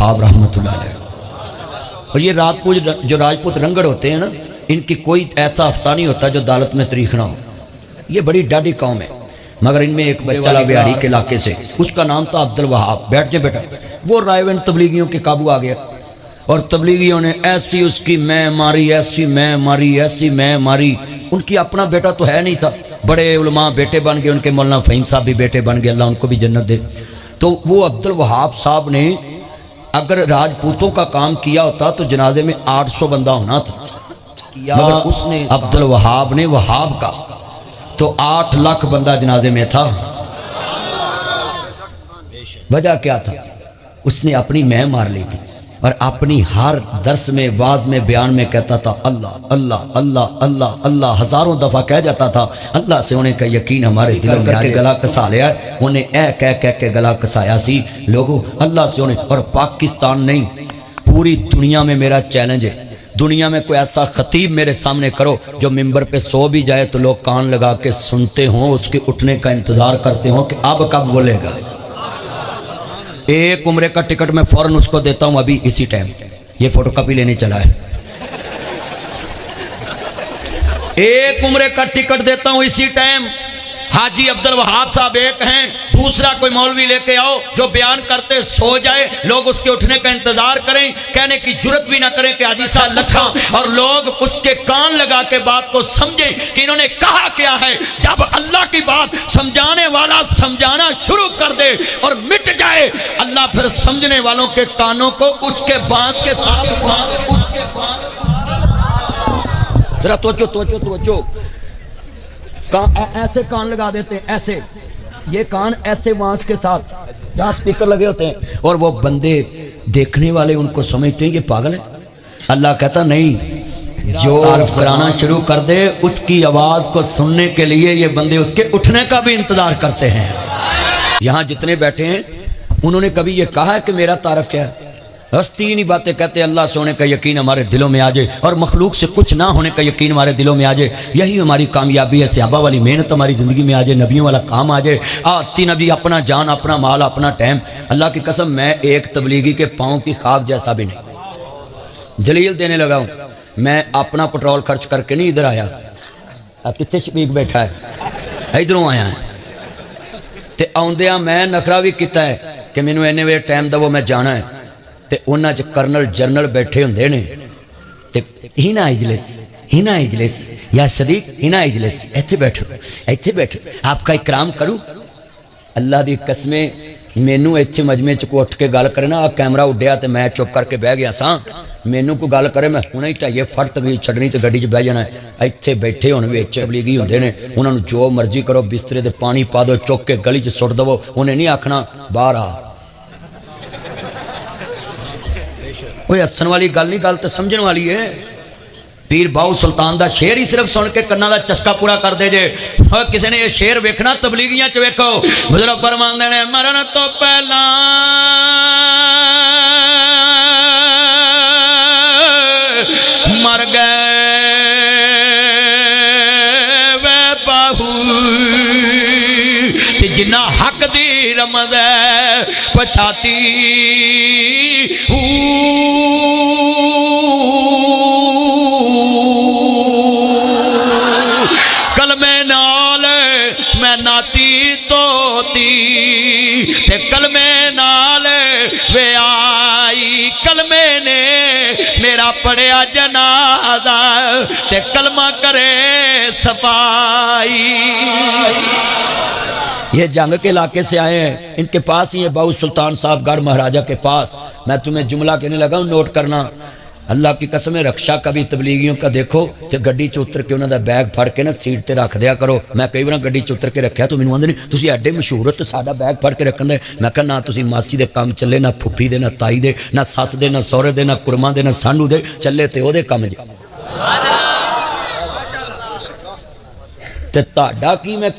वहाब रहमतुल्लाह अलैह। और ये राजपूत जो राजपूत रंगड़ होते हैं ना, इनकी कोई ऐसा हफ्ता नहीं होता जो अदालत में तारीख ना हो। ये बड़ी डाढ़ी कौम है। मगर इनमें एक बच्चा ला बिहारी के इलाके से, उसका नाम था अब्दुल वहाब। बैठ जाए बेटा। वो रायवन तबलीगियों के काबू आ गया और तबलीगियों ने ऐसी उसकी मैं मारी, ऐसी मैं मारी, ऐसी मैं मारी। उनकी अपना बेटा तो है नहीं था, बड़े उलमा बेटे बन गए उनके, मौलाना फ़हीम साहब भी बेटे बन गए, अल्लाह उनको भी जन्नत दे। तो वो अब्दुल वहाब साहब ने अगर राजपूतों का काम किया होता तो जनाजे में 800 बंदा होना था, मगर उसने अब्दुल वहाब ने वहाब का तो 8 लाख बंदा जनाजे में था। वजह क्या था? उसने अपनी मैं मार ली थी और अपनी हर दर्स में, वाज में, बयान में कहता था अल्लाह अल्लाह अल्लाह अल्लाह अल्लाह। हजारों दफा कह जाता था अल्लाह से होने का यकीन हमारे दिलों में आके गला कसा लिया। उन्हें कह कह के गला कसाया सी लोगों, अल्लाह से होने। और पाकिस्तान नहीं, पूरी दुनिया में मेरा चैलेंज है, दुनिया में कोई ऐसा खतीब मेरे सामने करो जो मिंबर पे सो भी जाए तो लोग कान लगा के सुनते हों, उसके उठने का इंतजार करते हों कि अब कब बोलेगा। एक उम्रे का टिकट मैं फौरन उसको देता हूं अभी इसी टाइम। ये फोटोकॉपी लेने चला है। एक उम्रे का टिकट देता हूं इसी टाइम। हाजी अब्दुल वहाब साहब एक हैं, दूसरा कोई मौलवी लेके आओ जो बयान करते सो जाए, लोग उसके उठने का इंतजार करें, कहने की जुर्रत भी ना करें कि हाजी साहब लखा, और लोग उसके कान लगा के बात को समझें कि इन्होंने कहा क्या है। जब अल्लाह की बात समझाने वाला समझाना शुरू कर दे और मिट जाए, अल्लाह फिर समझने वालों के कानों को उसके बांस के साथ जरा तवज्जो ऐसे कान लगा देते हैं, ऐसे ये कान ऐसे बांस के साथ जहाँ स्पीकर लगे होते हैं, और वो बंदे देखने वाले उनको समझते हैं ये पागल है। अल्लाह कहता नहीं, जो कराना शुरू कर दे उसकी आवाज को सुनने के लिए ये बंदे उसके उठने का भी इंतजार करते हैं। यहाँ जितने बैठे हैं उन्होंने कभी ये कहा है कि मेरा तारफ क्या है? बस 3 ही बातें कहते, अल्लाह से होने का यकीन हमारे दिलों में आ जाए और मखलूक से कुछ ना होने का यकीन हमारे दिलों में आ जाए। यही हमारी कामयाबी है। सहाबा वाली मेहनत हमारी ज़िंदगी में आ जाए, नबियों वाला काम आ जाए। आती नबी, अपना जान, अपना माल, अपना टाइम। अल्लाह की कसम, मैं एक तबलीगी के पाँव की खाक जैसा भी नहीं जलील देने लगा हूँ। मैं अपना पेट्रोल खर्च करके नहीं इधर आया। अब कितने शफीक बैठा है, इधरों आया है। तो आउंदिया मैं नखरा भी किया है कि मैनू इन्ने वे टाइम दवो, मैं जाना है। ते उन्हां च कर्नल जनरल बैठे होंदे ने ते हिना इजलिस या सदीक हिना इजलिस, इत्थे बैठो आपका इकराम करूं। अल्लाह दी कसमें मैनू इत्थे मजमे च उठ के गल करे ना, आ कैमरा उड्डिया ते मैं चुप करके बह गया सा। मैनू कोई गल करे मैं हुणे ही ढाइए फट तकरीर छड्डनी ते गड्डी च बह जाना है। इत्थे बैठे हुण विच तबलीगी हुंदे ने, उन्हां नूं जो मर्जी करो, बिस्तरे ते पानी पा दो, चुक के गली च सुट दवो, उन्हें नहीं आखना बाहर आ। कोई हसन वाली गल नहीं, गल तो समझण वाली है। पीर बाऊ सुल्तान दा शेर ही सिर्फ सुन के कन्ना दा चस्का पूरा कर दे जे। किसी ने यह शेर वेखना तबलीगियां च वेखो। बुजुर्ग फरमांदे ने मरण तो पहला मर गए वे बाहू, जिन्ना हक दी रमद पछाती कलमे नाल मैं नाती तोती ते कलमे नाल वे आई, कलमे ने मेरा पढ़िया जनाजा ते कलमा करे सफाई। ये जंग के इलाके से आए हैं, इनके पास ही है बाऊ सुल्तान साहब गढ़ महाराजा के पास। मैं तुम्हें जुमला कहने लगा हूं, नोट करना। अल्लाह की कसम है, रक्षा का भी तबलीगियों का देखो तो गड्डी च उतर के उन्होंने बैग फड़ के ना सीट ते रख दिया करो। मैं कई बार गड्डी च उतर के रखा तो मैनूं आंदे ने तुसीं एडे मशहूर हो तो साडा बैग फड़ के रखण दे। मैं कहा ना, तुसीं मासी दे काम चले, ना फुफी दे, ना ताई दे, ना सस दे, ना सौहरे दे, ना कुरमा दे, ना सांडू दे, चले ते ओहदे काम जे। ते तुहाडा की मैं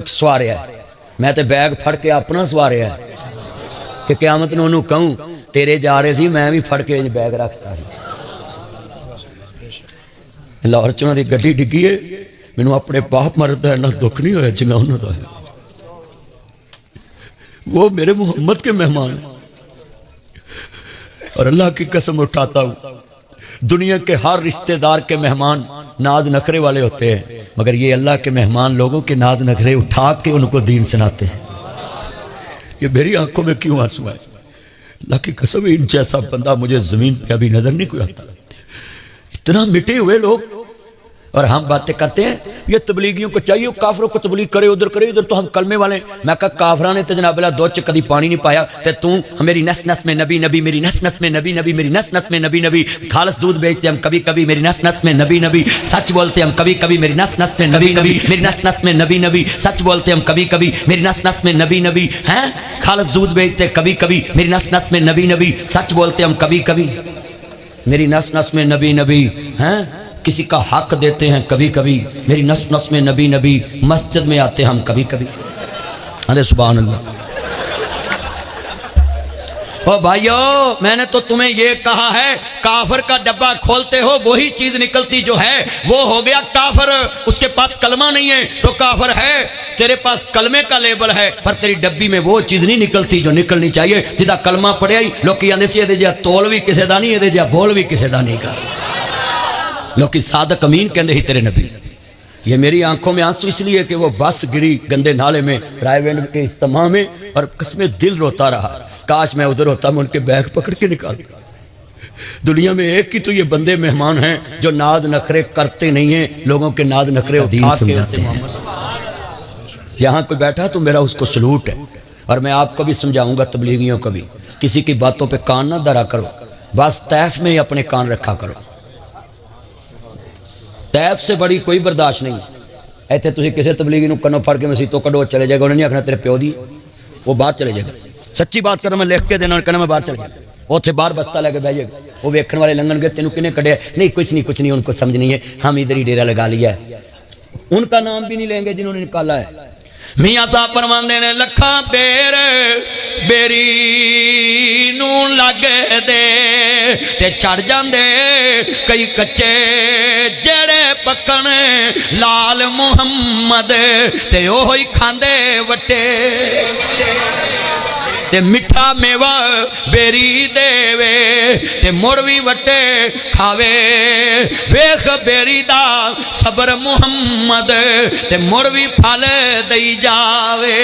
सवारिया, मैं तो बैग फड़ के अपना सवारिया कि क़यामत नूं उहनूं कहूं तेरे जा रहे सी, मैं भी फड़ के बैग रखता। लाहौर च उन्होंने गड्डी डिग्गी है, मैनूं अपने बाप मरद का इन्ना दुख नहीं होया जिन्ना उन्होंने है। वो मेरे मुहम्मद के मेहमान, और अल्लाह की कसम उठाता हूँ, दुनिया के हर रिश्तेदार के मेहमान नाज नखरे वाले होते हैं, मगर ये अल्लाह के मेहमान लोगों के नाज नखरे उठा के उनको दीन सुनाते हैं। ये मेरी आंखों में क्यों आंसू है? अल्लाह की कसम, इन जैसा बंदा मुझे जमीन पे अभी नजर नहीं कोई आता। इतना मिटे हुए लोग, और हम बातें करते हैं ये तबलीगियों को चाहिए काफरों को तबलीग करे, उधर करे, उधर तो हम कलमे वाले। मैं कहा काफरा ने तो जनाब दो च कभी पानी नहीं पाया, तो तू मेरी नस नस में नबी नबी, मेरी नस नस में नबी नबी, मेरी नस नस में नबी नबी। खालस दूध बेचते हम कभी कभी, मेरी नस नस में नबी नबी। सच बोलते हम कभी कभी, मेरी नस नस में नबी नबी, मेरी नस नस में नबी नबी। सच बोलते हम कभी कभी, मेरी नस नस में नबी नबी। हैं खालस दूध बेचते कभी कभी, मेरी नस नस में नबी नबी। सच बोलते हम कभी कभी, मेरी नस नस में नबी नबी। हैं किसी का हक देते हैं कभी कभी, मेरी नस नस में नबी नबी। मस्जिद में आते हम कभी कभी। अरे सुभान अल्लाह। ओ भाइयों, मैंने तो तुम्हें ये कहा है, काफर का डब्बा खोलते हो वही चीज निकलती जो है वो हो गया काफर। उसके पास कलमा नहीं है तो काफर है, तेरे पास कलमे का लेबल है पर तेरी डब्बी में वो चीज नहीं निकलती जो निकलनी चाहिए। जिदा कलमा पढ़िया ही लोग आंदे सी ये जिहा तोल भी किसी का नहीं, ये जिहा बोल भी किसी का नहीं का। लोग सादक अमीन कहते ही तेरे नबी। ये मेरी आंखों में आंसू इसलिए कि वो बस गिरी गंदे नाले में रायवेंड के इज्तिमा में, और कसमें दिल रोता रहा, काश मैं उधर होता, मैं उनके बैग पकड़ के निकाल। दुनिया में एक ही तो ये बंदे मेहमान हैं जो नाद नखरे करते नहीं हैं, लोगों के नाद नखरे उठा के। यहाँ कोई बैठा तो मेरा उसको सलूट है, और मैं आपको भी समझाऊंगा तबलीगियों को भी, किसी की बातों पर कान ना धरा करो, बस तैफ में ही अपने कान रखा करो। तैफ से बड़ी कोई बर्दाश्त नहीं। इतने तुम किसी तबलीगी को कनो फड़ के मसीतों कड़ो चले जाएगा, उन्हें नहीं आखना तेरे प्यो दी, वो बाहर चले जाएगा। सच्ची बात करो, मैं लिख के देना, कहना मैं बाहर चले जाएगा, उत्थे बाहर बस्ता लैके बह जाएगा। वो वेखण वाले लंघन गए, तेन किने कढ़िया? नहीं कुछ नहीं, कुछ नहीं, उनको समझ नहीं है, हम इधर ही डेरा लगा लिया है। उनका नाम भी नहीं लेंगे जिन्होंने निकाला है। मियां साहब फरमांदे ने लखा बेर बेरी नू लग दे ते चढ़ जांदे कई कच्चे जेड़े पकण लाल मुहम्मद ते ओह ही खांदे वटे ते मिठा मेवा बेरी देवे ते मुड़ भी वटे खावे। वेख बेरी दा सबर मुहम्मद ते मुड़ भी फल दई जावे।